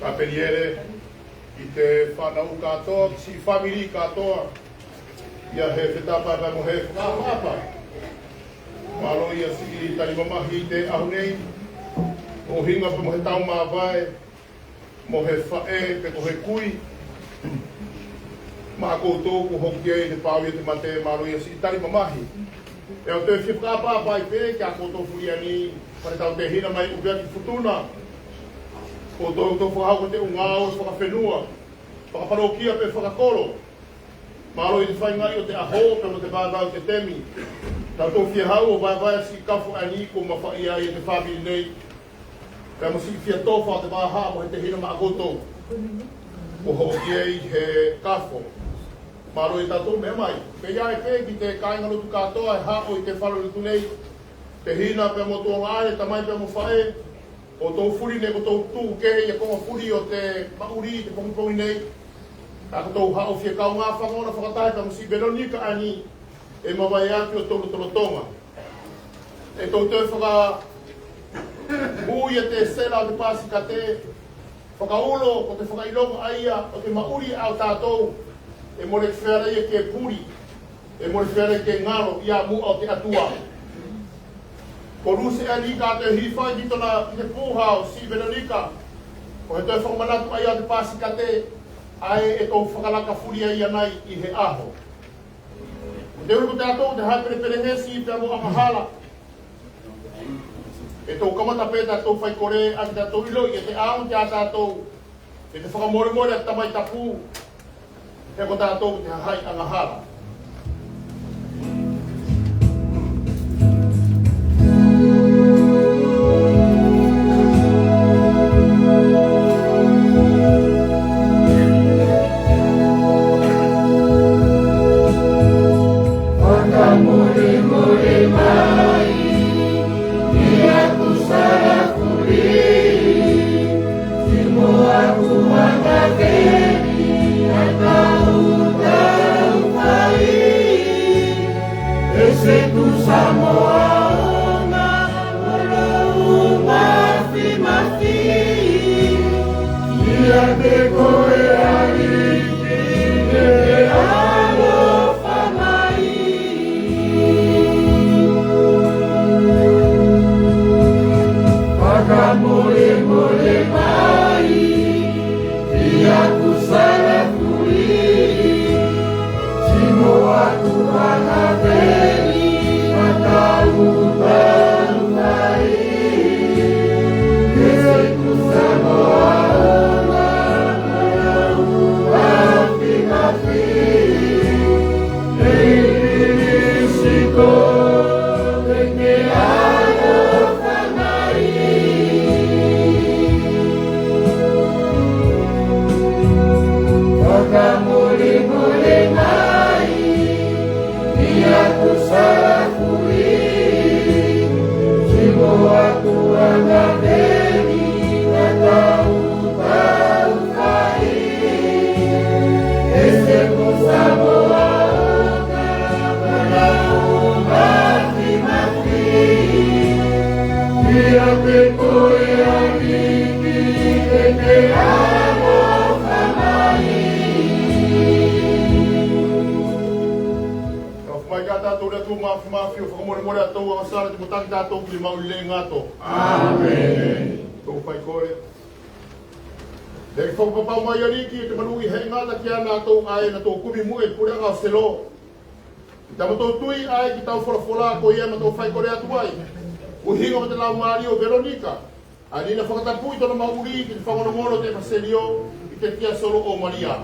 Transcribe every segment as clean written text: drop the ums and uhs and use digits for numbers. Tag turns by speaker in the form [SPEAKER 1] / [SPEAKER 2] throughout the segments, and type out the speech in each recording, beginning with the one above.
[SPEAKER 1] Capeliere, i te whanau katoa, si family katoa. Ia he whetapa pa mo he whakapapa. Malo ia si tani mamahi te ahunei. O hinga pa mo he tau mawai. Mo he whae, pe ko he kui. Maa koutou ku hoki e te pāwia te mate, malo ia si tani mamahi. E o te whakapapa i pe, kia koutou furiani, pare tau te hina mai upea ki futuna. O tō whakahau te ungao, whakawhenua, whakaparokia pe whakakoro. Maro i te whaingai o te aho, pe mo te vāvau te temi. Tau tō whiahau o vāvai si kafu ani ko mawhai ai te whāpiri nei. Pe mo si whia tōwha te vāha mo he te hina maakotou. O hoki ei he kafo. Maro i tātou mea mai. Pe iai pe ki te kāingarutu katoa e hao i te whararutu nei. Te hina pe mo tō ngāre, tamai pe mo whae. O tō furi nei ko tō tū kehe ia konga furi o te mauri, te pongipongi nei. Ka ko tō hao whia kau ngā whangona whakatai ka musi Veronica ani e mawai atu o tōru torotonga. E tō te whaka mui e te sela o te pāsi ka te whakaulo o te whakailonga aia o te mauri au tātou e more whera ia ke puri, e more whera ke ngaro ia mu o te atua. Ko ruse e ni ka te hifai ki tona te pūhao si Veronica. Ko he toi whakamanatu ai a te pāsi ka te ai e tō whakalaka furi ai anai i he aho. Te uri ko te ato, te haipere perehesi te amo amahala. E tō kamata pēta tō whai kore a te ato ilo i e te aon te ata ato. E te whakamore more a tamai tapu. He ko te ato te hai amahala. Amen. Tō whai kore. Dei whakapapau mai ariki e te manui he ngata ki ana tō ae na tō kumi mue kuranga o selo. Ki tamo tō tui ae ki tau whalafola ko ia ma tō whai kore atu ai. Uhinga ma te lau maari o Veronica. A nina whakatapui tōna mauri ki te whangonomono te maselio i te tia solo o Maria.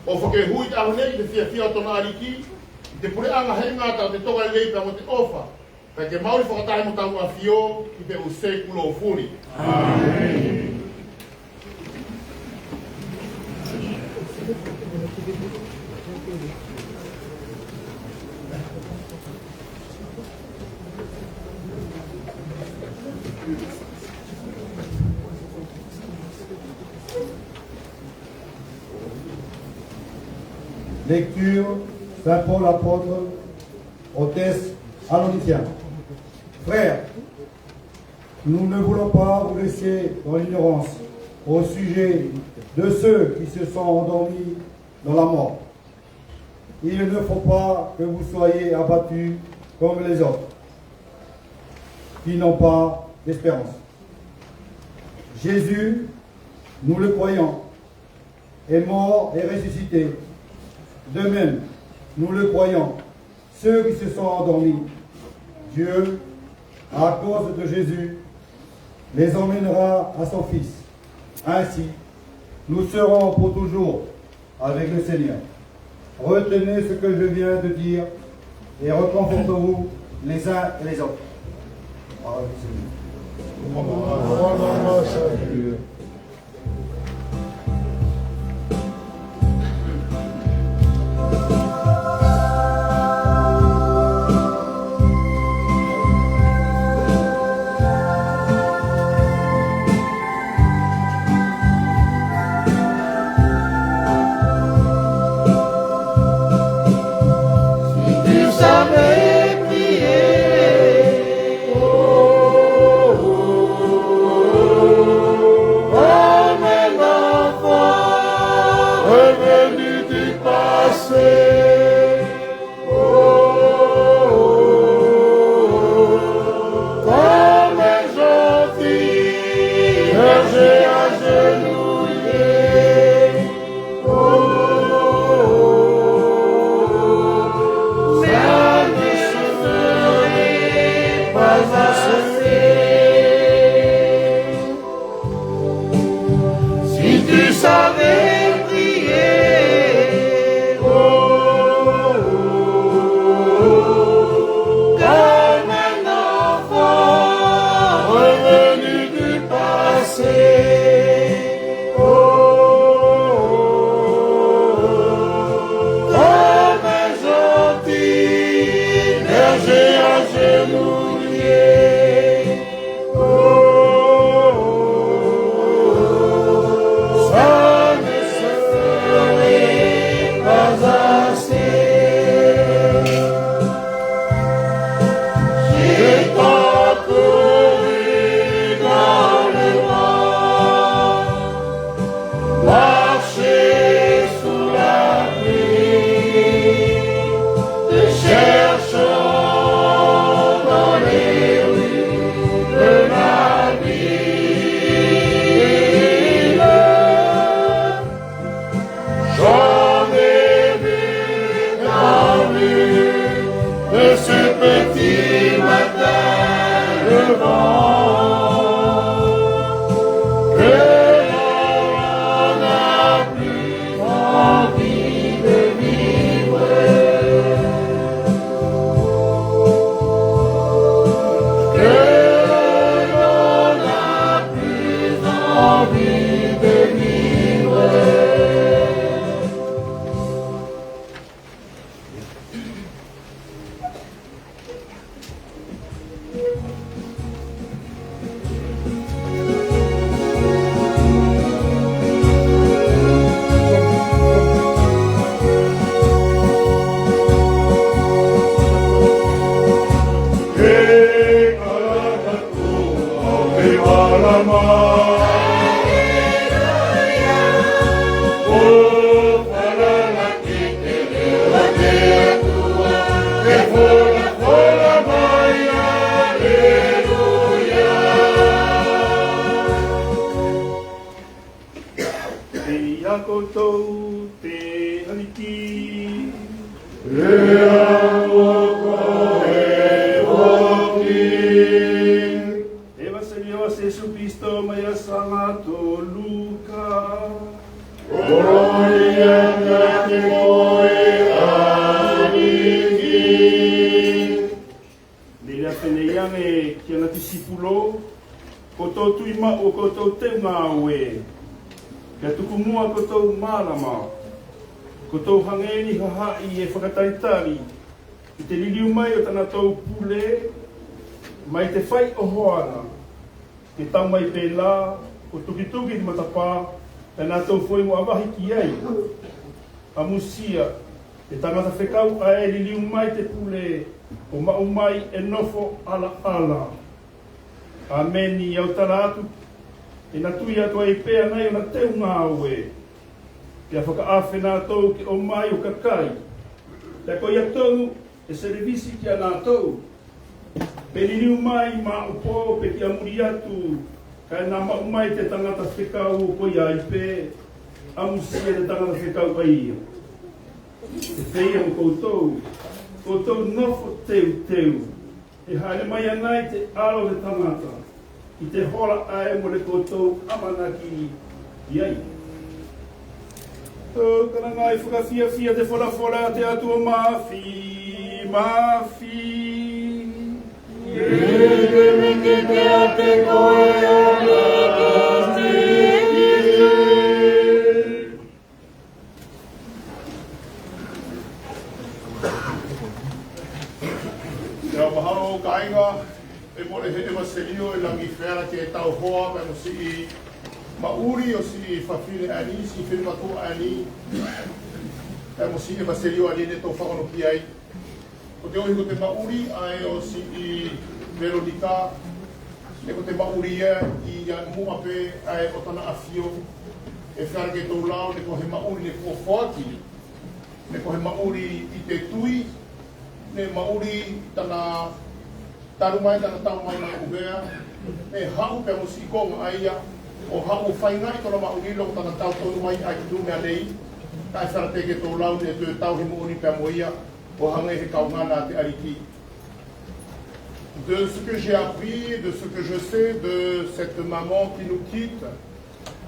[SPEAKER 1] O whakehui te ahone i te whiawhia tōna ariki. I te pure anga he ngata o te toga leipa mo te ofa. Ka ke mauri whakatahi mo tau a whio i te usei kulo o furi. Amen.
[SPEAKER 2] Lecture, Saint Paul apôtre, aux Thessaloniciens. Frères, nous ne voulons pas vous laisser dans l'ignorance au sujet de ceux qui se sont endormis dans la mort. Il ne faut pas que vous soyez abattus comme les autres, qui n'ont pas d'espérance. Jésus, nous le croyons, est mort et ressuscité. De même, nous le croyons, ceux qui se sont endormis, Dieu, à cause de Jésus, les emmènera à son Fils. Ainsi, nous serons pour toujours avec le Seigneur. Retenez ce que je viens de dire et reconfortez-vous les uns et les autres. Parole du Seigneur.
[SPEAKER 3] Ko tau hangeni hahai e whakataitari i te liliu mai o tana tau pule mai te whai o hoana te tau mai pēlā o tukituki ki matapā e nā tau whoi mo awahi ki ai a musia te tangata whekau a e liliu mai te pule o mau mai e nofo ala ala a meni au tara atu e nā tui atu ai pēa nei o nā teu ngā oe kia whakaawe nā tau ki o mai o kakai te koi atau e serevisi ki a nā tau pe liliu mai ma upo pe ki amuri atu kai nā mau mai te tangata whekau o koi ai pē a musia te tangata whekau ai ia te whea mo koutou nofo teu e haere mai anai te alo le tangata i te hora ae mo le koutou amanaki i ai. Tō kana ngai whakawhia te whora te atua mawhi.
[SPEAKER 4] Te te koe ana
[SPEAKER 1] Ia mahalo ka ainga e mole he ewa selio e langi whera ke e tau hoa pe mo si i mauri o si i whawhine ani, si i whirimatu ani e mo si ewa selio ani ne tō whakano ki ai. O te ohi ko te mauri ai o si i Veronica e ko te mauri e i mua pe ai o tana awhio e whera ke tō lau ne ko he mauri ne ko whaki ne ko he mauri i te tui ne mauri tana taru mai tana tau mai na uvea e hau pe mo si konga aia o hau whaingai tona mauri lo tana tau tonu mai ai tu mea nei tai wharate ke tō lau ne tue tau he mooni pe moia o hangai he kaungana te ariki. De ce que j'ai appris, de ce que je sais de cette maman qui nous quitte,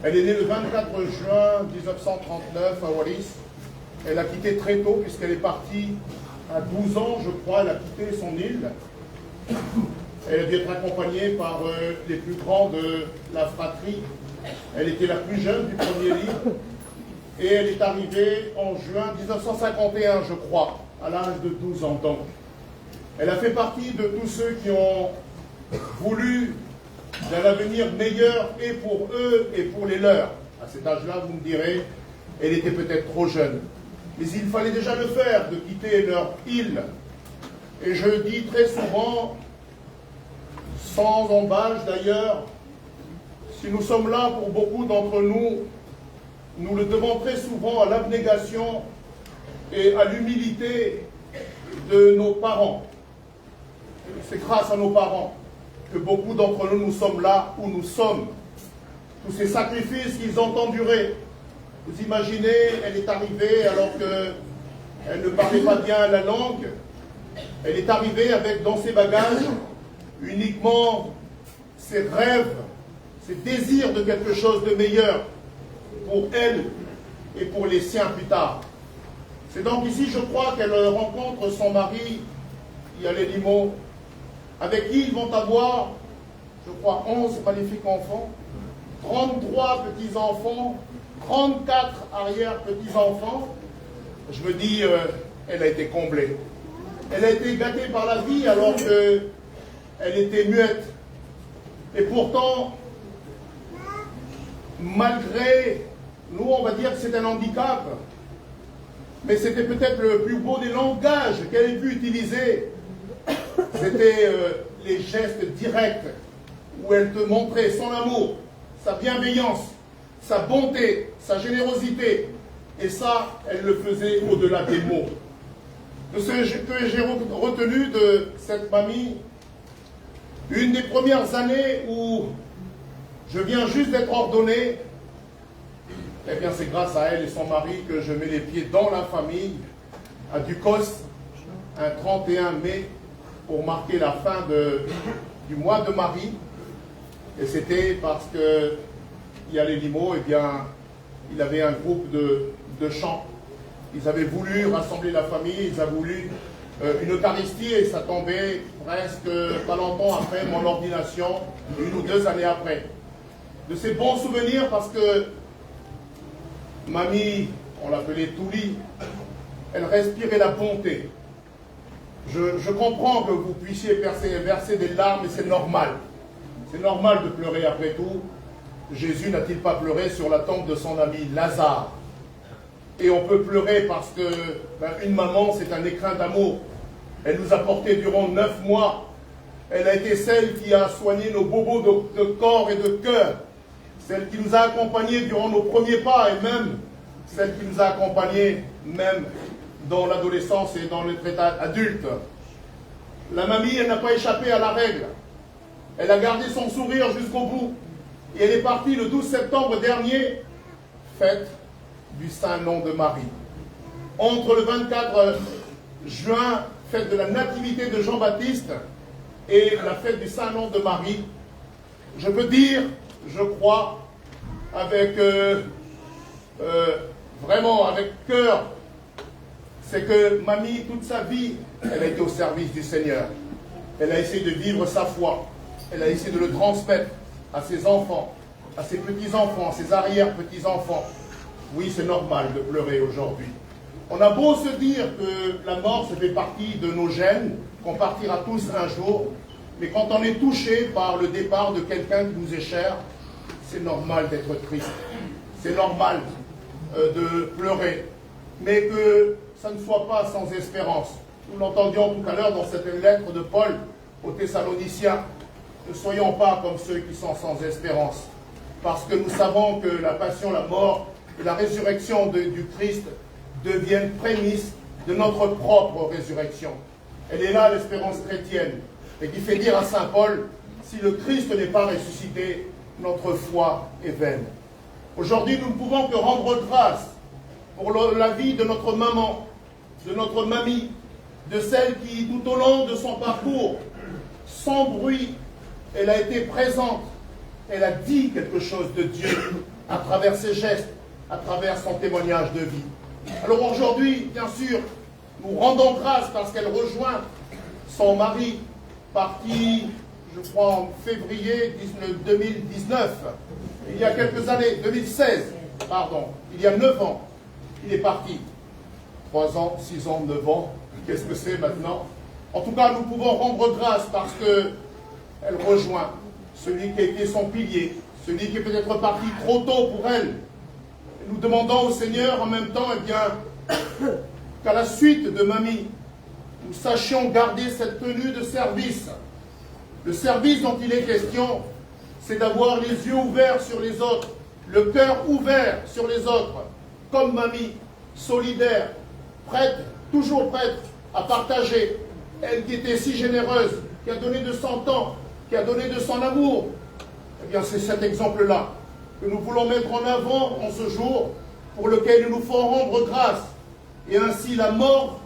[SPEAKER 1] elle est née le 24 juin 1939 à Wallis. Elle a quitté très tôt puisqu'elle est partie à 12 ans, je crois, elle a quitté son île. Elle a dû être accompagnée par les plus grands de la fratrie. Elle était la plus jeune du premier lit. Et elle est arrivée en juin 1951, je crois, à l'âge de 12 ans. Donc, elle a fait partie de tous ceux qui ont voulu d'un avenir meilleur et pour eux et pour les leurs. À cet âge-là, vous me direz, elle était peut-être trop jeune. Mais il fallait déjà le faire, de quitter leur île. Et je dis très souvent, sans embâche d'ailleurs, si nous sommes là pour beaucoup d'entre nous, nous le devons très souvent à l'abnégation et à l'humilité de nos parents. C'est grâce à nos parents que beaucoup d'entre nous, nous sommes là où nous sommes. Tous ces sacrifices qu'ils ont endurés. Vous imaginez, elle est arrivée alors qu'elle ne parlait pas bien la langue. Elle est arrivée avec dans ses bagages uniquement ses rêves, ses désirs de quelque chose de meilleur pour elle et pour les siens plus tard. C'est donc ici, je crois, qu'elle rencontre son mari, Yale Limo, avec qui ils vont avoir, je crois, 11 magnifiques enfants, 33 petits-enfants, 34 arrière-petits-enfants. Je me dis, elle a été comblée. Elle a été gâtée par la vie alors qu'elle était muette. Et pourtant, malgré, nous on va dire que c'est un handicap, mais c'était peut-être le plus beau des langages qu'elle ait pu utiliser. C'était les gestes directs où elle te montrait son amour, sa bienveillance, sa bonté, sa générosité. Et ça, elle le faisait au-delà des mots. De ce que j'ai retenu de cette mamie, une des premières années où je viens juste d'être ordonné, eh bien c'est grâce à elle et son mari que je mets les pieds dans la famille, à Ducos, un 31 mai, pour marquer la fin du mois de Marie. Et c'était parce que Yale Limo, eh bien, il avait un groupe de chants. Ils avaient voulu rassembler la famille, ils avaient voulu une Eucharistie et ça tombait presque pas longtemps après mon ordination, 1 ou 2 années après. De ces bons souvenirs parce que Mamie on l'appelait Touli, elle respirait la bonté. Je comprends que vous puissiez verser des larmes, et c'est normal. C'est normal de pleurer après tout. Jésus n'a-t-il pas pleuré sur la tombe de son ami Lazare? Et on peut pleurer parce que une maman, c'est un écrin d'amour. Elle nous a portés durant 9 mois. Elle a été celle qui a soigné nos bobos de corps et de cœur. Celle qui nous a accompagnés durant nos premiers pas et même celle qui nous a accompagnés même dans l'adolescence et dans notre état adulte. La mamie, elle n'a pas échappé à la règle. Elle a gardé son sourire jusqu'au bout. Et elle est partie le 12 septembre dernier, fête du Saint-Nom de Marie. Entre le 24 juin, fête de la Nativité de Jean-Baptiste, et la fête du Saint-Nom de Marie, je peux dire, je crois, avec vraiment avec cœur, c'est que mamie, toute sa vie, elle a été au service du Seigneur. Elle a essayé de vivre sa foi. Elle a essayé de le transmettre à ses enfants, à ses petits-enfants, à ses arrière-petits-enfants. Oui, c'est normal de pleurer aujourd'hui. On a beau se dire que la mort, ça fait partie de nos gènes, qu'on partira tous un jour, mais quand on est touché par le départ de quelqu'un qui nous est cher, c'est normal d'être triste. C'est normal de pleurer. Mais que ça ne soit pas sans espérance. Nous l'entendions tout à l'heure dans cette lettre de Paul aux Thessaloniciens. Ne soyons pas comme ceux qui sont sans espérance. Parce que nous savons que la passion, la mort et la résurrection du Christ deviennent prémices de notre propre résurrection. Elle est là, l'espérance chrétienne, et qui fait dire à saint Paul, si le Christ n'est pas ressuscité, notre foi est vaine. Aujourd'hui, nous ne pouvons que rendre grâce pour la vie de notre maman, de notre mamie, de celle qui, tout au long de son parcours, sans bruit, elle a été présente, elle a dit quelque chose de Dieu à travers ses gestes, à travers son témoignage de vie. Alors aujourd'hui, bien sûr, nous rendons grâce parce qu'elle rejoint son mari, parti, je crois, en février 2019, il y a quelques années, 2016, pardon, il y a 9 ans, il est parti. 3 ans, 6 ans, 9 ans, qu'est-ce que c'est maintenant? En tout cas, nous pouvons rendre grâce parce qu'elle rejoint celui qui a été son pilier, celui qui est peut-être parti trop tôt pour elle. Et nous demandons au Seigneur en même temps, eh bien, qu'à la suite de mamie, nous sachions garder cette tenue de service. Le service dont il est question, c'est d'avoir les yeux ouverts sur les autres, le cœur ouvert sur les autres, comme mamie, solidaire, prête, toujours prête à partager. Elle qui était si généreuse, qui a donné de son temps, qui a donné de son amour. Eh bien, c'est cet exemple-là que nous voulons mettre en avant en ce jour, pour lequel nous nous faut rendre grâce. Et ainsi, la mort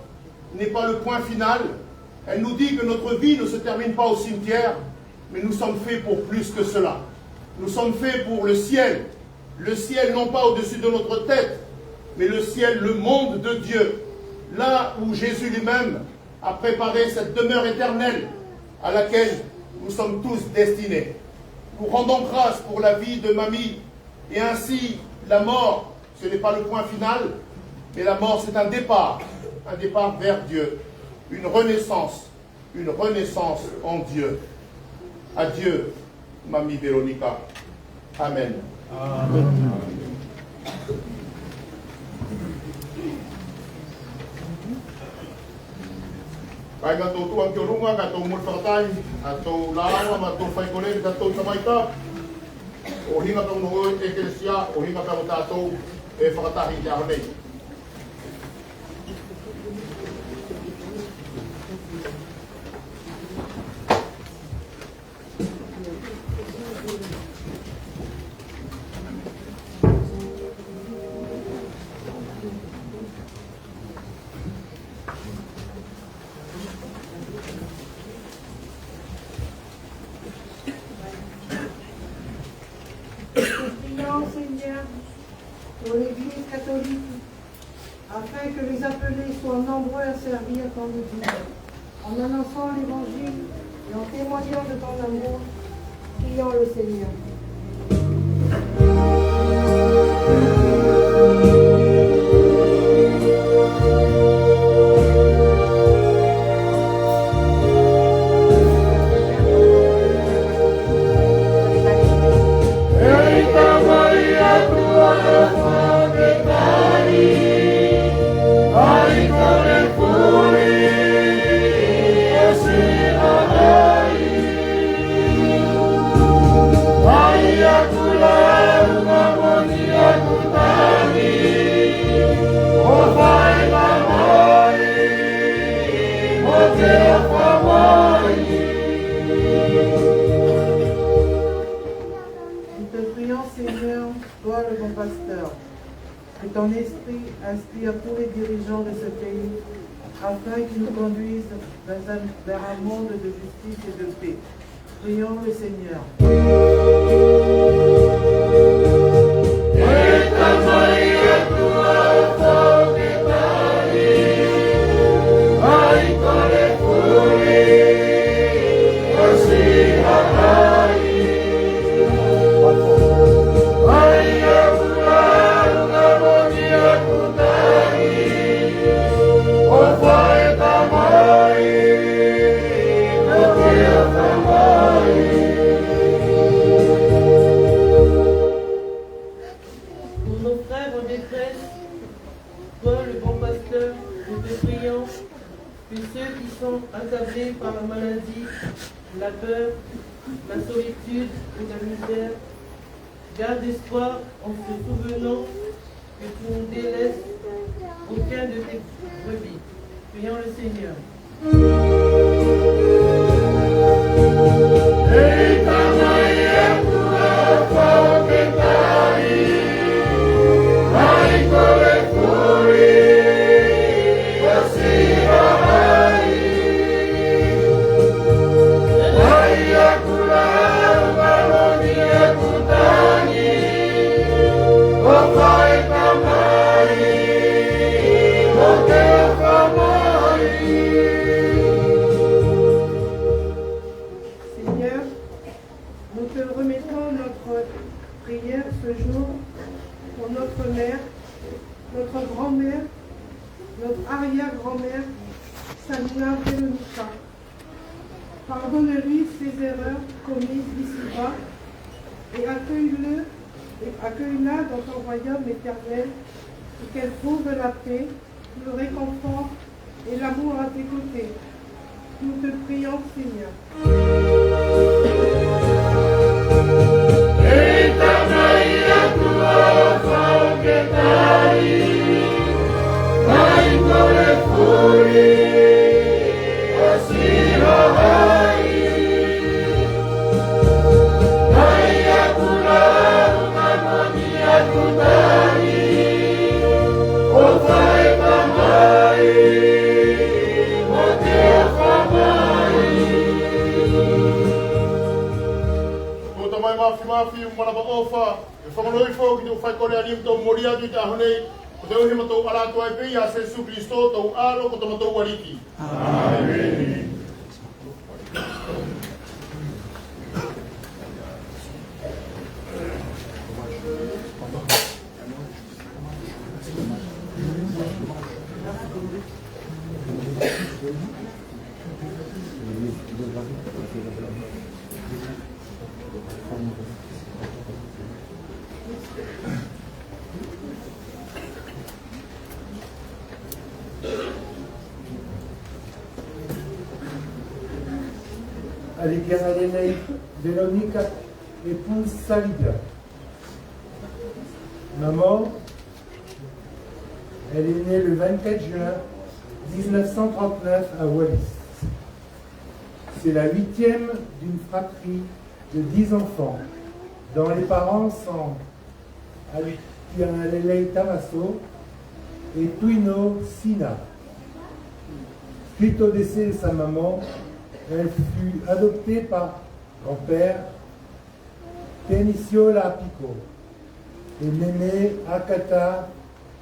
[SPEAKER 1] n'est pas le point final. Elle nous dit que notre vie ne se termine pas au cimetière, mais nous sommes faits pour plus que cela. Nous sommes faits pour le ciel. Le ciel non pas au-dessus de notre tête, mais le ciel, le monde de Dieu. Là où Jésus lui-même a préparé cette demeure éternelle à laquelle nous sommes tous destinés. Nous rendons grâce pour la vie de mamie. Et ainsi, la mort, ce n'est pas le point final, mais la mort, c'est un départ vers Dieu, une renaissance en Dieu. Adieu, mamie Véronica. Amen.
[SPEAKER 3] Amen.
[SPEAKER 1] Kaya nga totoo ang kiurunga, katong mulfatay, ato lawa, matong faikolen, katong samaita, o hinga tong nungoy eklesya, o hinga tong tato, fakatahin niya ako na
[SPEAKER 5] Seigneur, pour l'Église catholique, afin que les appelés soient nombreux à servir ton Église, en annonçant l'Évangile et en témoignant de ton amour, prions le Seigneur. ton esprit inspire tous les dirigeants de ce pays, afin qu'ils nous conduisent vers un monde de justice et de paix. Prions le Seigneur.
[SPEAKER 6] Pour nos frères en détresse, toi le bon pasteur, nous te prions que ceux qui sont accablés par la maladie, la peur, la solitude et la misère, gardent espoir en se souvenant que tu ne délaisses aucun de tes brebis. Prions le Seigneur.
[SPEAKER 5] Seigneur, nous te remettons notre prière ce jour pour notre mère, notre grand-mère, notre arrière-grand-mère, Samina Veronica. Pardonne-lui ses erreurs commises ici-bas et accueille-la dans ton royaume éternel et qu'elle trouve la paix, le réconfort et l'amour à tes côtés. Nous te prions, Seigneur.
[SPEAKER 1] Mafi mana ba ofa e whakanoi fo ki te whai kore anim tau moria tu te ahonei ko te uhi matou ala tu ai pei a Jesu Christo tau aro ko te matou wariki. Amen.
[SPEAKER 7] Alikiangalenei Veronica épouse Saliga. Maman, elle est née le 24 juin 1939 à Wallis. C'est la 8e d'une fratrie de 10 enfants, dont les parents sont Alikiangalenei Tamaso et Tuino Sina. Suite au décès de sa maman, elle fut adoptée par grand-père Tenicio Lapico et Néné Akata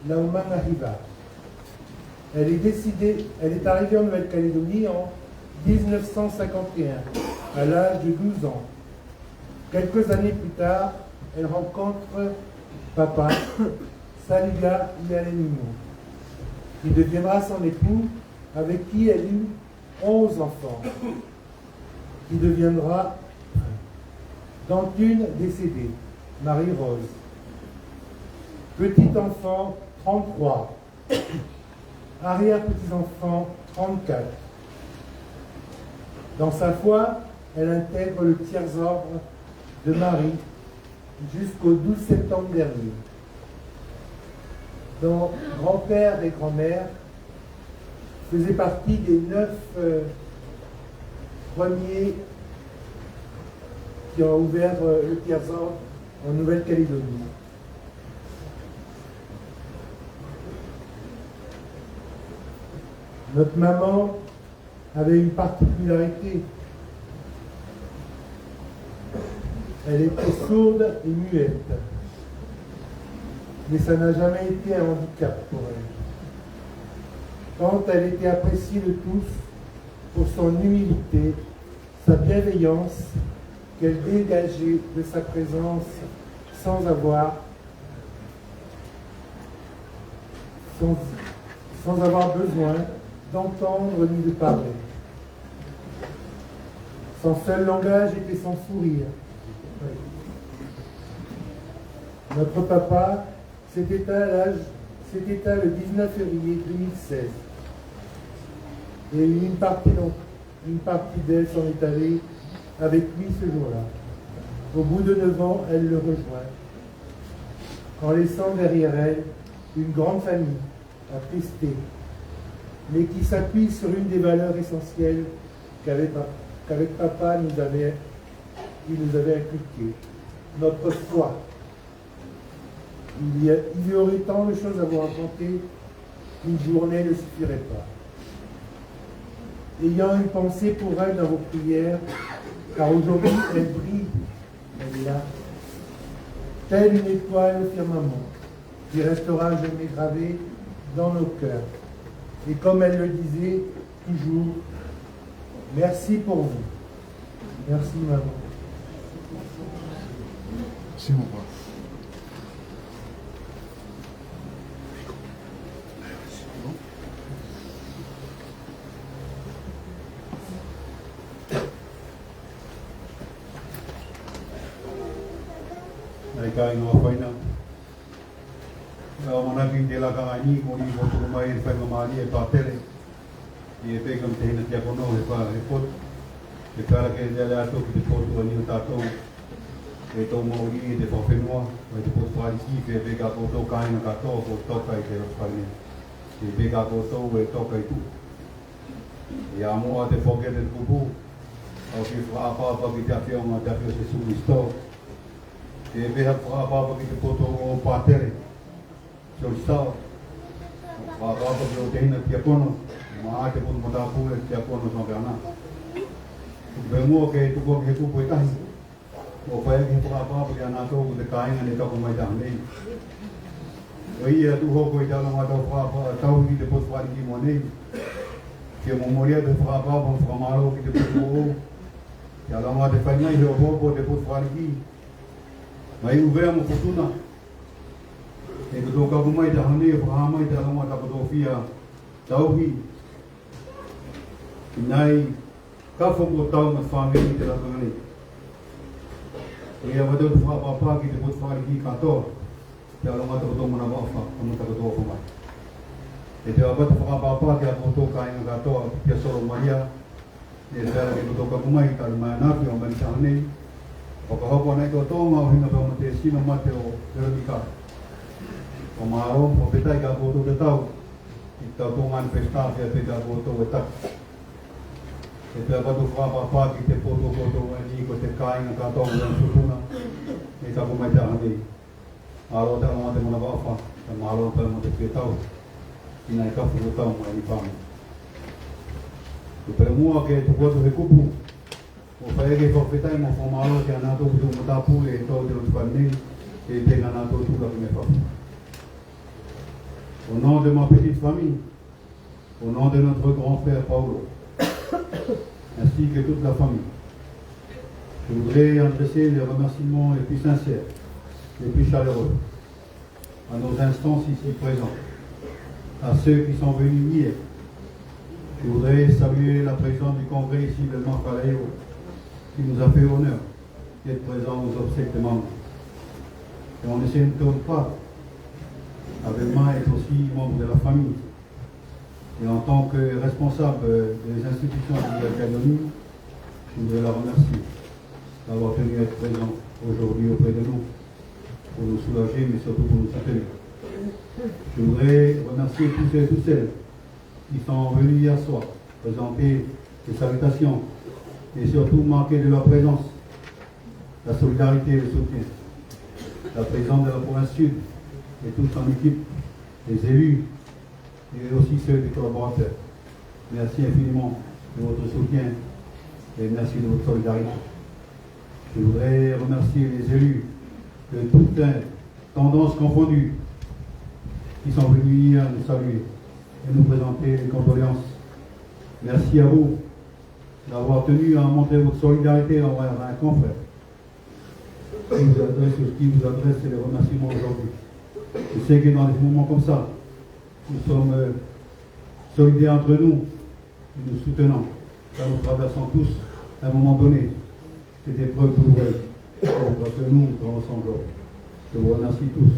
[SPEAKER 7] Laumanahiva. Elle est arrivée en Nouvelle-Calédonie en 1951, à l'âge de 12 ans. Quelques années plus tard, elle rencontre papa, Saliga Yalenimo, qui deviendra son époux, avec qui elle eut 11 enfants, qui deviendra, dont une décédée, Marie-Rose. Petit enfant, 33. Arrière-petits-enfants, 34. Dans sa foi, elle intègre le tiers-ordre de Marie jusqu'au 12 septembre dernier. Dont grand-père et grand-mère faisaient partie des 9 premiers qui ont ouvert le tiers-ordre en Nouvelle-Calédonie. Notre maman avait une particularité. Elle était sourde et muette. Mais ça n'a jamais été un handicap pour elle. Tant elle était appréciée de tous pour son humilité, sa bienveillance, qu'elle dégageait de sa présence sans avoir besoin d'entendre ni de parler. Son seul langage était son sourire. Notre papa s'est éteint le 19 février 2016. Et une partie d'elle s'en est allée avec lui ce jour-là. Au bout de 9 ans, elle le rejoint, en laissant derrière elle une grande famille à tester, mais qui s'appuie sur une des valeurs essentielles qu'avec papa il nous avait inculquées, notre foi. Il y aurait tant de choses à vous raconter qu'une journée ne suffirait pas. Ayant une pensée pour elle dans vos prières, car aujourd'hui elle brille, elle est là, telle une étoile au firmament, qui restera jamais gravée dans nos cœurs. Et comme elle le disait toujours, merci pour vous. Merci maman.
[SPEAKER 1] C'est mon roi.
[SPEAKER 2] Kai no faina. Na ona ki te la ka ni ko ni mo tu mai fa mali e patele. E pe kam te na tia kono e pa e pot. E kara ke ja la to ki te pot ni ta to. E to mo ni te fa fe mo, e te pot fa ki ke pe ka ko to kai na ka to ko to kai te fa ni. E pe ka ko to e to kai tu. E amo te fo ke te kupu. Au ki fa pa ki te afio ma te afio se su sto. E veha whaapapa ki te poto o pātere. Te o stau. Whaapapa ki o te hina ki a kono. Ma a te poto mata pūre ki a kono tō ke ana. Ve mua ke tuko ki he tupo e tahi. O whaia ki he whaapapa ki ana tōku te kāinga ne kako mai taha nei. O ia tu hoko i tala mata o whaapapa tau ki te poto whari ki mo nei. Ke mo moria te whaapapa o whamaro ki te poto o. Ke ala mata te whaingai he o hopo te poto whari ki. Mai uvea mo futuna. E kato kapu mai ta hane, whahamai ta lama ta kato whia tauhi. Nai, ka whongo tau na whamiri te rakangani. E a wadau te whapapa ki te pot whari ki katoa. Te alama ta kato mana wafa, kama ta kato wafa mai. E te wabata whapapa ki a kato kāinga katoa, ki a soro maria. E te ala ki kato kapu mai, ta mai anafi o mai ta hane. Whakahopo nei kua tōnga o hinga tōma te sino mate o Veronica. O maro, o petai ka kōtou te tau. I tau tōnga ni pestafia te ka kōtou e tak. E te apatu whapapā ki te poto kōtou e ni ko te kāinga ka tōnga o Sutuna. E taku mai te ahani. Maro te ama te mona wafa. Te maro te ama te pētau. Ina e kafu o tau mai ni pāmu. Te pere mua ke tu koto he kupu. O whaia ke whawhetai mo whamaro ke anato kutu mo tāpū e tau te rotu whanei e te anato tuka ki me whapu. Au nom de ma petite famille, au nom de notre grand frère Paulo, ainsi que toute la famille, je voudrais adresser les remerciements les plus sincères, les plus chaleureux à nos instances ici présents, à ceux qui sont venus hier. Je voudrais saluer la présidente du congrès ici de Marcalayo, qui nous a fait honneur d'être présent aux obsèques de membres. Et on ne s'étonne pas, Abelma est aussi membre de la famille. Et en tant que responsable des institutions de l'Académie, je voudrais la remercier d'avoir tenu à être présent aujourd'hui auprès de nous, pour nous soulager, mais surtout pour nous soutenir. Je voudrais remercier tous ceux et toutes celles qui sont venus hier soir présenter des salutations et surtout marquer de leur présence la solidarité et le soutien. La présidente de la province sud et toute son équipe, les élus et aussi ceux des collaborateurs. Merci infiniment de votre soutien et merci de votre solidarité. Je voudrais remercier les élus de toutes tendances confondues qui sont venus hier nous saluer et nous présenter les condoléances. Merci à vous d'avoir tenu à montrer votre solidarité envers un confrère qui vous adresse les remerciements aujourd'hui. Je sais que dans des moments comme ça, nous sommes solidaires entre nous, nous soutenons, car nous traversons tous, à un moment donné, cette épreuve douloureuse, parce que nous traversons encore. Je vous remercie tous.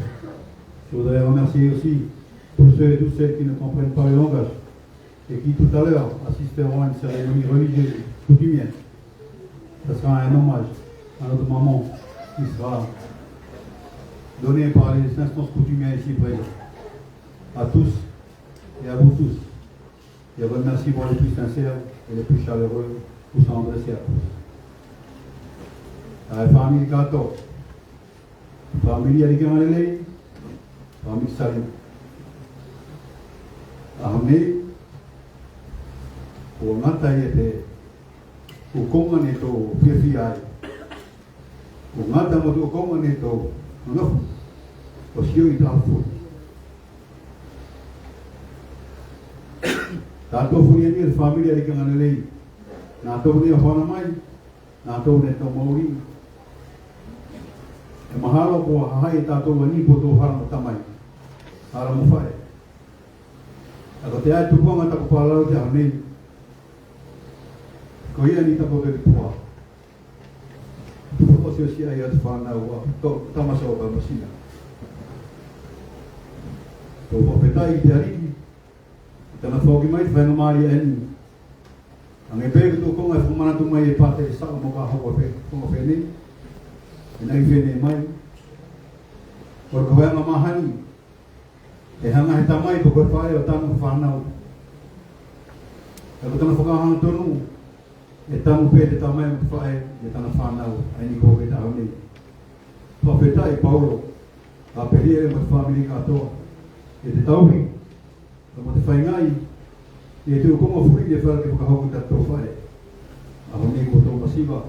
[SPEAKER 2] Je voudrais remercier aussi tous ceux et toutes celles qui ne comprennent pas le langage et qui tout à l'heure assisteront à une cérémonie religieuse coutumière. Ce sera un hommage à notre maman qui sera donné par les instances coutumières ici présentes. À tous et à vous tous. Et remerciements les plus sincères et les plus chaleureux pour s'en adresser à tous. À la famille Gato, la famille Aligangalele, la famille Salim. Armée, pour Natayete, pour Komaneto, Fiafiai, pour Natamoto Komaneto, non, parce qu'il y a un fou. Tato furiani family ari kang anelay. Nato ni honamay. Nato ni to mauri. E mahalo ko hai tato wani poto haram tamay. Haram fai. Ako te ai tupo ngata ko pala te arnei. Ko ia ni tapo de poa. Tupo ko si ai at fana wa to tamaso ba masina. To po petai te ari. Tana fogi mai vai no mari en. Ang epego to kong ay fumana to mai pate sa mo ka ho pe ko pe ni. Ina vene mai. Por ko nga mahani. E hanga hita mai ko ko fai o tanu fanau. Ako tana foga hang tonu. E tamu pe te tamai mo fai e tana fanau ai ni ko ke ta ni. Po pe tai Paulo. A perie mo family ka to. E te tauhi. Kalau te whaingai, e te ukonga furi te whara ke whakahoku tato whare. Aho nei ko tō masiwa.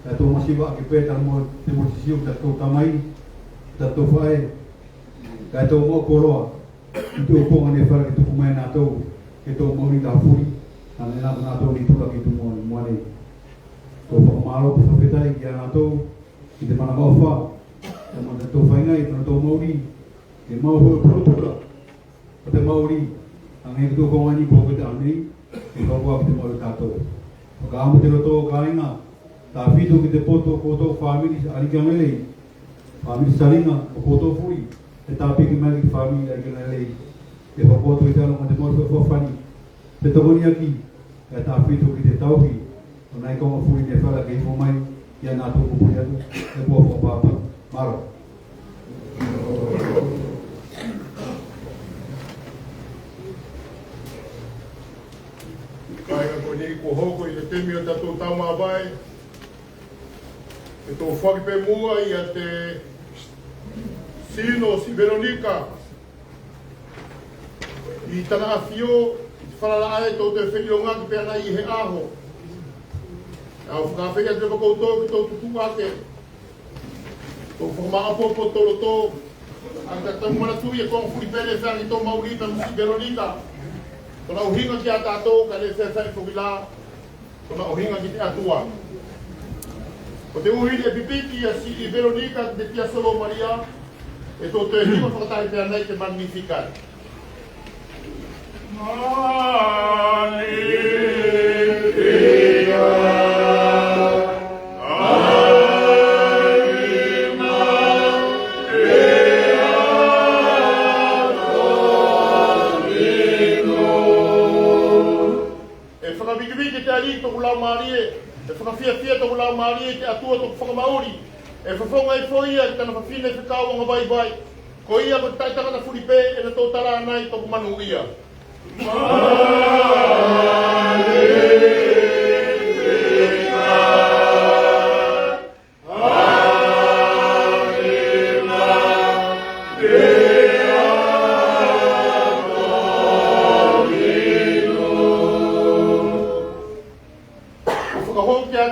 [SPEAKER 2] Tato masiwa ke pētara mo te mo sisiu tato tamai, tato whare. Kai tō mō koroa, i te ukonga ne whara ke tuku mai nā tō, ke tō mauri tā furi, ane nā tō ni tura ki tu moane. Tō whakamaro ku whawhetai ki a nā tō, ki te mana mau wha. Tama tato whaingai, tana tō mauri, ke mau hoi protura. O te mauri, ang hei kutu kongani koko te anei, e koko ki te mauri tātou. O ka amu te roto o ka inga, tā whito ki te poto koto whamiri arikangelei, whamiri saringa o koto furi, e tā piki mai ki whamiri arikangelei, e whakoto i tano ma te mauri whawhani, te tokoni aki, e tā whito ki te tauhi, o nai konga furi ne whala ki hifo mai, ia nā tōku puri atu, e kua whapapa, maro.
[SPEAKER 1] Kaya ko ni ko hoko i te temi o tatou tauma vai. E tō whaki pe mua i a te sino si Veronica. I tana a fio, i whanala ae tō te wheni o ngaki pe ana i he aho. Au whakawhia te whakoutou ki tō tutu ake. Tō whakamaka popo tō roto. Ang tatangu mana tui e kong furi pere whangi tō maurita si Veronica. Kona uhinga ki a tātou, ka le whewhai whukila, kona uhinga ki te atua. Ko te uhiri e pipiki a si i Veronica te tia Solo Maria, e tō te hima whakatahi pia nei te Magnificat. E whakawhia tōku lau maari te atua tōku whakamauri. E whawhonga e whoia e tana whawhine e whakau anga vai vai. Ko ia ko taitaka na furipe e na tō tara anai tōku manu ia.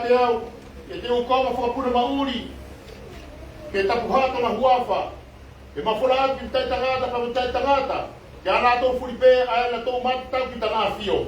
[SPEAKER 1] te au, e te ukoma whakapuna mauri, ke tapuhata na huafa, e mawhora atu ki tai tangata ka tai tangata, ke ana tō Filipe ai na tō matau ki tanga fio.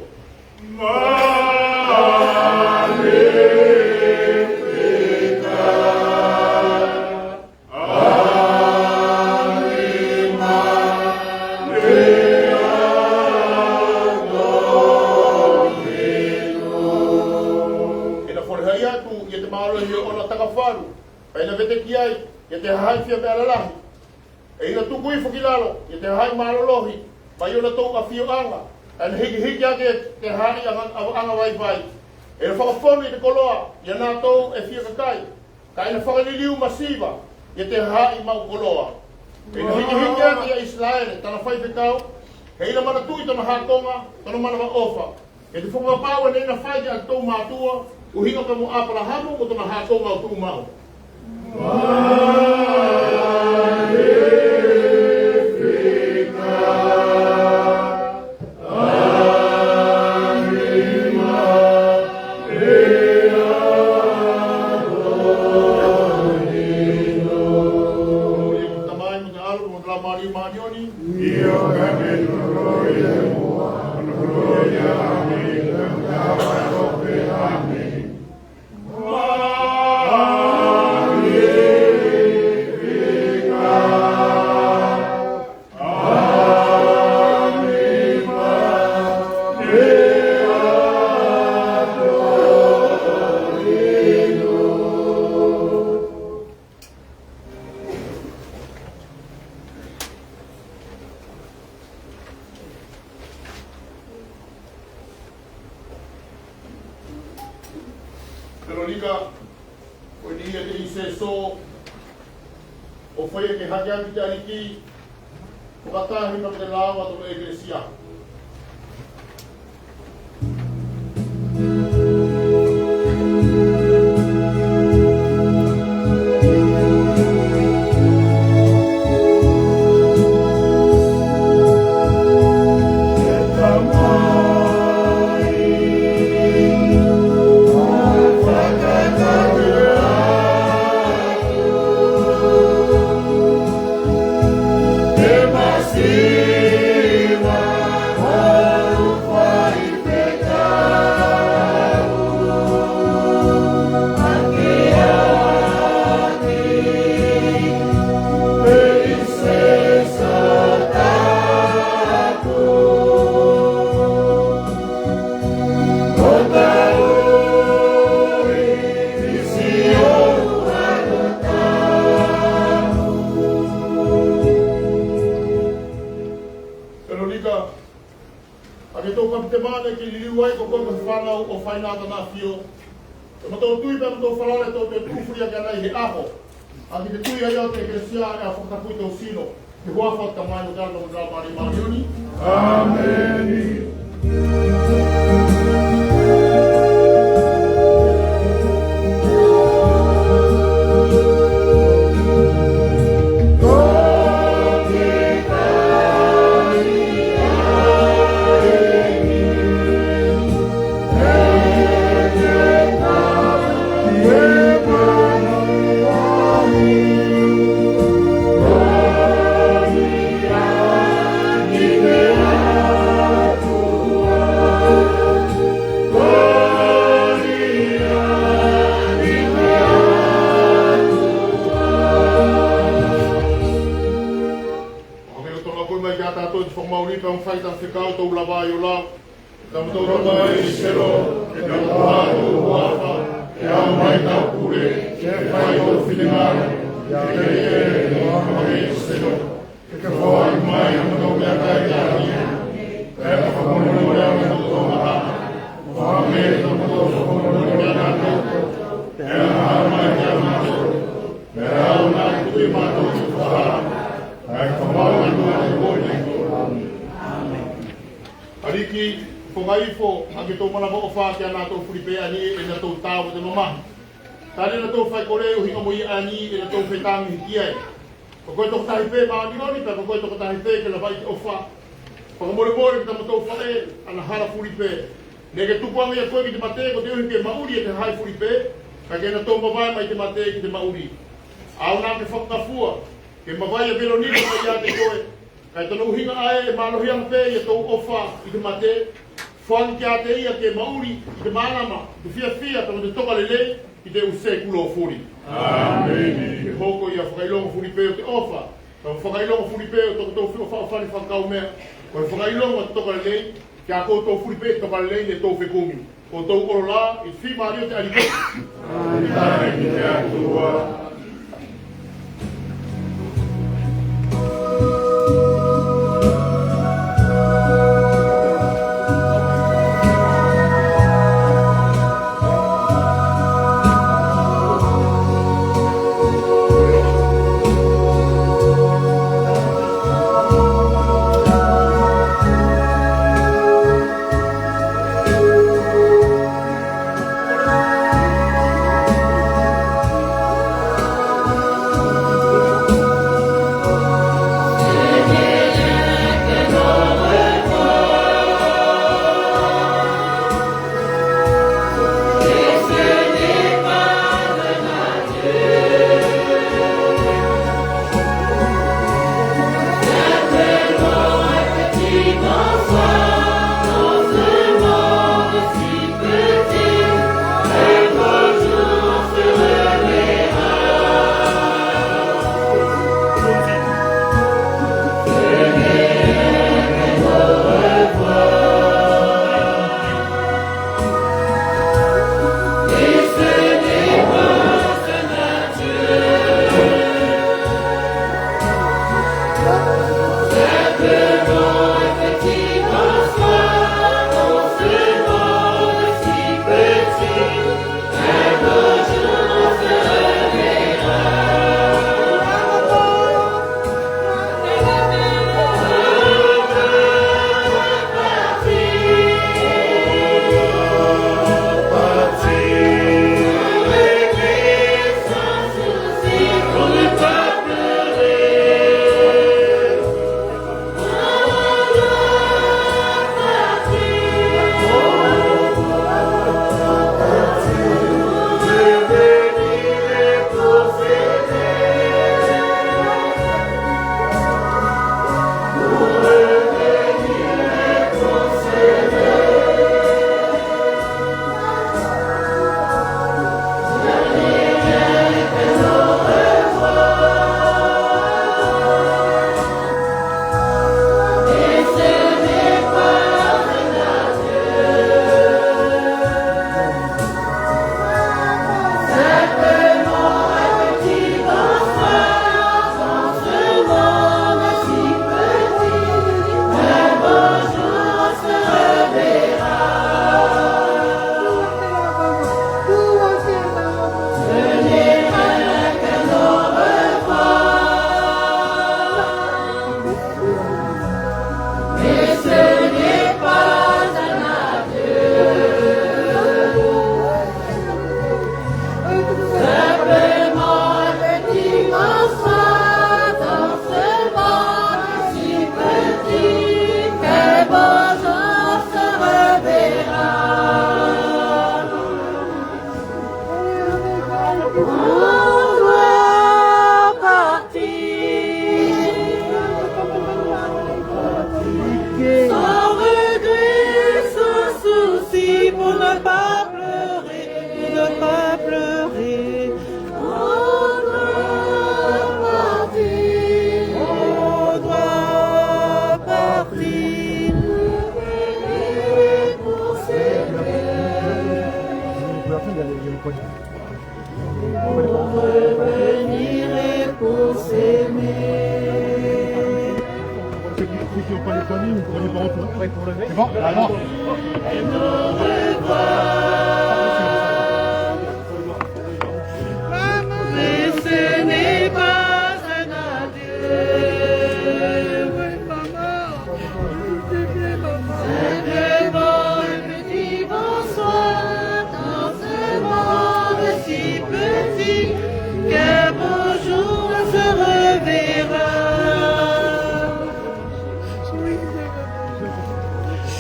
[SPEAKER 1] Ina vete ki ai, ia te hai fia me alalahi. E ina tuku i whakilalo, ia te hai malolohi, mai ona tō a fio anga. Ina hiki ake te hai anga vai vai. E na whakafonu i te koloa, ia nā tō e fia kakai. Ka ina whakaliliu masiva, ia te hai mau koloa. E na hiki ake ia Israele, tana whai whetau, he ina mana tui tana hakonga, tana mana ma ofa. E te whakapau e na whai a tō mātua, uhinga ka mo apala hamu, o tana hakonga o tū mau. Veronica, o dia que se so o foi que haja que ali o katahi no te lawa to igreja. Amen. Ariki, pongaifo, ake tō mana mo wha kia nā tō Filipe ani e nā tō tāwa te mamahi. Tāne nā tō whai koreo hinga mo i ani e nā tō whetami hiki ai. Ko koe tō tahi pē maani oni, pa ko koe tō tahi pē ke la vai te o wha. Whakamore more ki tamo tō whae, ana hara Filipe. Nega tukuanga ia koe ki te mate, ko te uhi ke mauri e te hai furipe, ka kena tō mawai mai te mate ki te mauri. Au nā te whakafua, ke mawai a velo nina mai ia te koe, kai tono uhinga ae e malohi ang pe ia tō ofa i te mate, whangi kia te ia ke mauri i te mālama, te fia tono te toka lelei, i te use kulo furi. Amen. Ke hoko ia whakailonga furipe o te ofa, ka whakailonga furipe o toko tō whio whawhani whakau mea, ko whakailonga te toka lelei, kia koutou furipe toka lelei ne tō whekumi. Koutou oro la, i whi maari o te ariko. Amen. Ki te atua.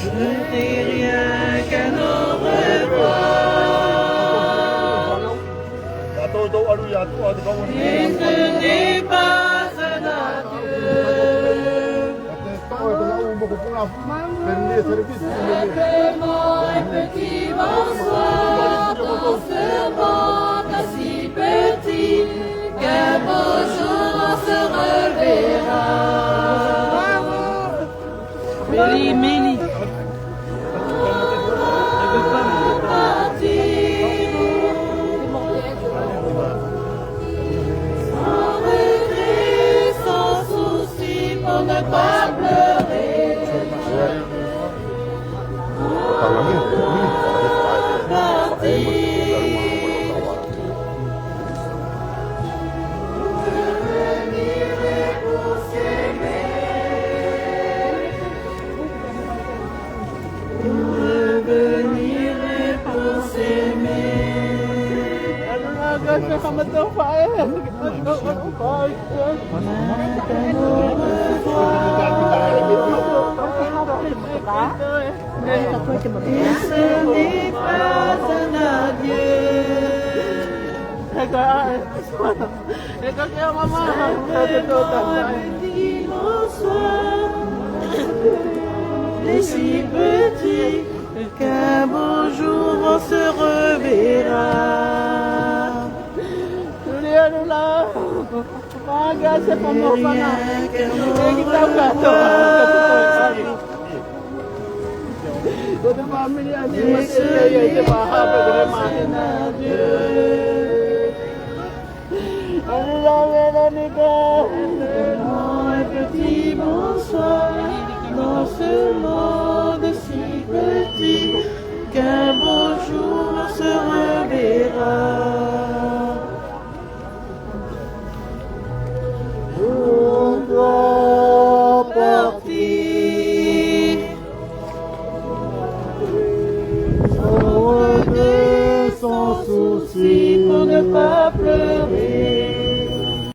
[SPEAKER 6] Je n'ai rien qu'un
[SPEAKER 4] Et ce n'est pas un adieu. Simplement un petit bonsoir dans ce monde si petit qu'un beau jour on se reverra. Mélie. Sans regret, sans souci pour ne pas pleurer. Et ce n'est pas un adieu. Simplement un petit bonsoir, et si petit qu'un beau jour on se reverra. Un petit bonsoir dans ce monde si petit qu'un beau jour on se reverra. On doit partir sans regret, sans souci pour ne pas